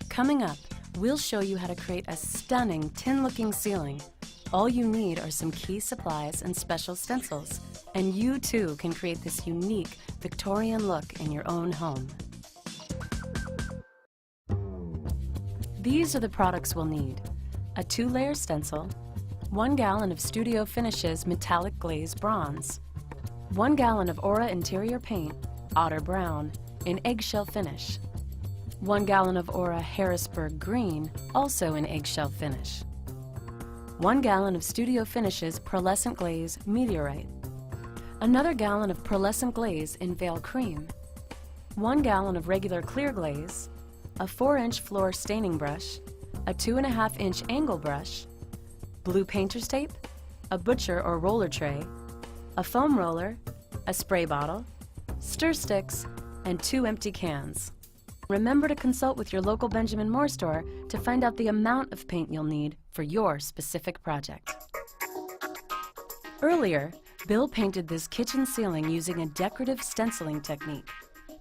Coming up, we'll show you how to create a stunning tin-looking ceiling. All you need are some key supplies and special stencils, and you too can create this unique Victorian look in your own home. These are the products we'll need: a 2-layer stencil, 1 gallon of Studio Finishes metallic glaze bronze, 1 gallon of Aura interior paint, Otter Brown, in eggshell finish, 1 gallon of Aura Harrisburg Green, also in eggshell finish, 1 gallon of Studio Finishes Pearlescent Glaze Meteorite, another gallon of Pearlescent Glaze in Veil Cream, 1 gallon of regular clear glaze, a 4-inch floor staining brush, a 2.5-inch angle brush, blue painter's tape, a butcher or roller tray, a foam roller, a spray bottle, stir sticks, and 2 empty cans. Remember to consult with your local Benjamin Moore store to find out the amount of paint you'll need for your specific project. Earlier, Bill painted this kitchen ceiling using a decorative stenciling technique.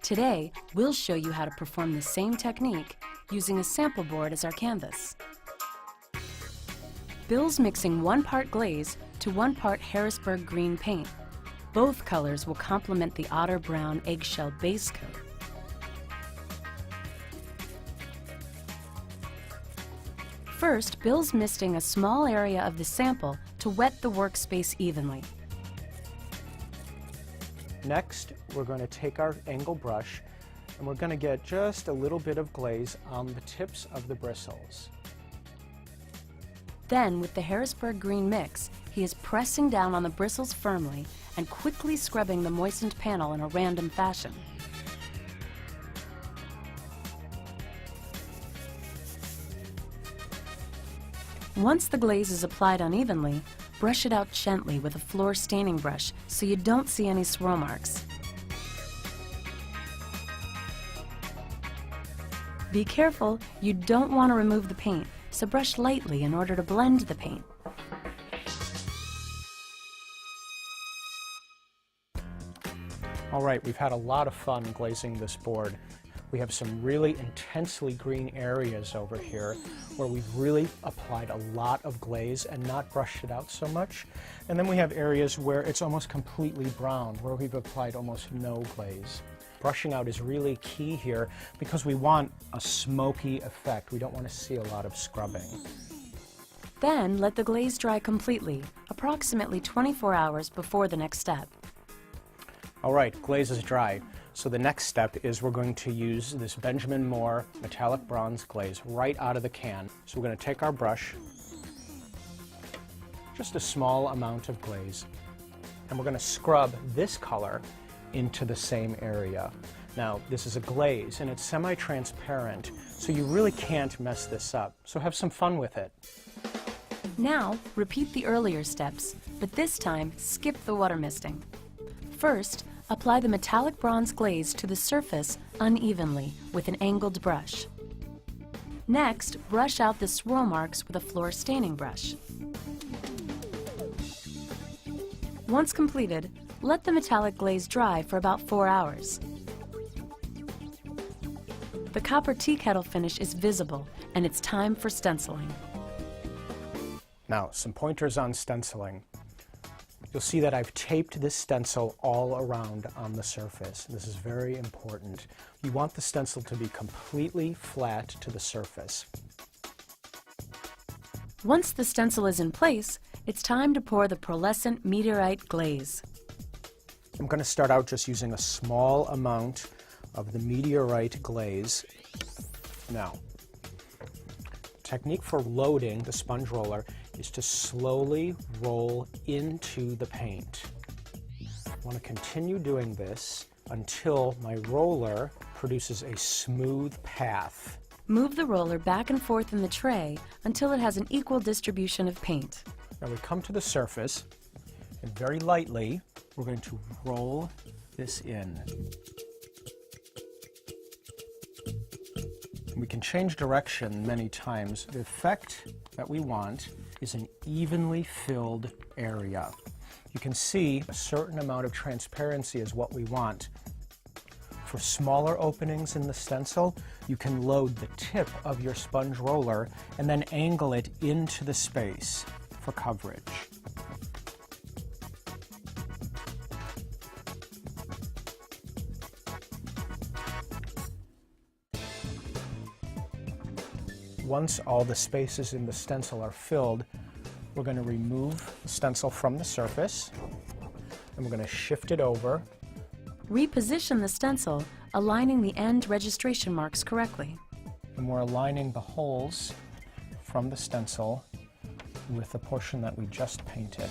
Today, we'll show you how to perform the same technique using a sample board as our canvas. Bill's mixing 1 part glaze to 1 part Harrisburg Green paint. Both colors will complement the Otter Brown eggshell base coat. First, Bill's misting a small area of the sample to wet the workspace evenly. Next, we're going to take our angle brush and we're going to get just a little bit of glaze on the tips of the bristles. Then, with the Harrisburg Green mix, he is pressing down on the bristles firmly and quickly scrubbing the moistened panel in a random fashion. Once the glaze is applied unevenly, brush it out gently with a floor staining brush so you don't see any swirl marks. Be careful, you don't want to remove the paint, so brush lightly in order to blend the paint. All right, we've had a lot of fun glazing this board. We have some really intensely green areas over here where we've really applied a lot of glaze and not brushed it out so much. And then we have areas where it's almost completely brown, where we've applied almost no glaze. Brushing out is really key here because we want a smoky effect. We don't want to see a lot of scrubbing. Then let the glaze dry completely, approximately 24 hours before the next step. All right, glaze is dry. So the next step is we're going to use this Benjamin Moore metallic bronze glaze right out of the can. So we're going to take our brush, just a small amount of glaze, and we're going to scrub this color into the same area. Now, this is a glaze and it's semi-transparent, so you really can't mess this up. So have some fun with it. Now, repeat the earlier steps, but this time skip the water misting. First, apply the metallic bronze glaze to the surface unevenly with an angled brush. Next, brush out the swirl marks with a floor staining brush. Once completed, let the metallic glaze dry for about 4 hours. The copper tea kettle finish is visible, and it's time for stenciling. Now, some pointers on stenciling. You'll see that I've taped this stencil all around on the surface. This is very important. You want the stencil to be completely flat to the surface. Once the stencil is in place, it's time to pour the Pearlescent Meteorite glaze. I'm going to start out just using a small amount of the Meteorite glaze. Now, technique for loading the sponge roller is to slowly roll into the paint. I want to continue doing this until my roller produces a smooth path. Move the roller back and forth in the tray until it has an equal distribution of paint. Now we come to the surface, and very lightly, we're going to roll this in. We can change direction many times. The effect that we want is an evenly filled area. You can see a certain amount of transparency is what we want. For smaller openings in the stencil, you can load the tip of your sponge roller and then angle it into the space for coverage. Once all the spaces in the stencil are filled, we're going to remove the stencil from the surface and we're going to shift it over. Reposition the stencil, aligning the end registration marks correctly. And we're aligning the holes from the stencil with the portion that we just painted.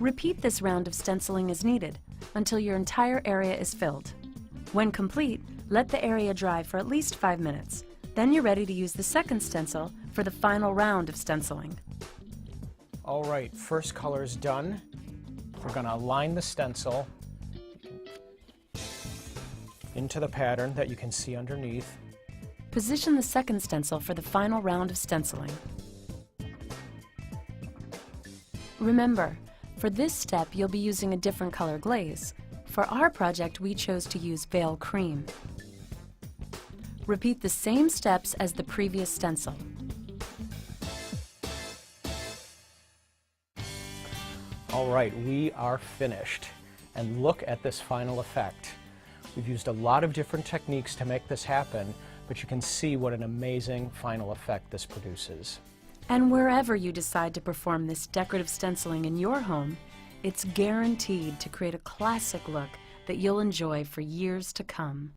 Repeat this round of stenciling as needed until your entire area is filled. When complete, let the area dry for at least 5 minutes. Then you're ready to use the second stencil for the final round of stenciling. All right, first color is done. We're going to align the stencil into the pattern that you can see underneath. Position the second stencil for the final round of stenciling. Remember, for this step you'll be using a different color glaze. For our project, we chose to use Veil Cream. Repeat the same steps as the previous stencil. All right, we are finished. And look at this final effect. We've used a lot of different techniques to make this happen, but you can see what an amazing final effect this produces. And wherever you decide to perform this decorative stenciling in your home, it's guaranteed to create a classic look that you'll enjoy for years to come.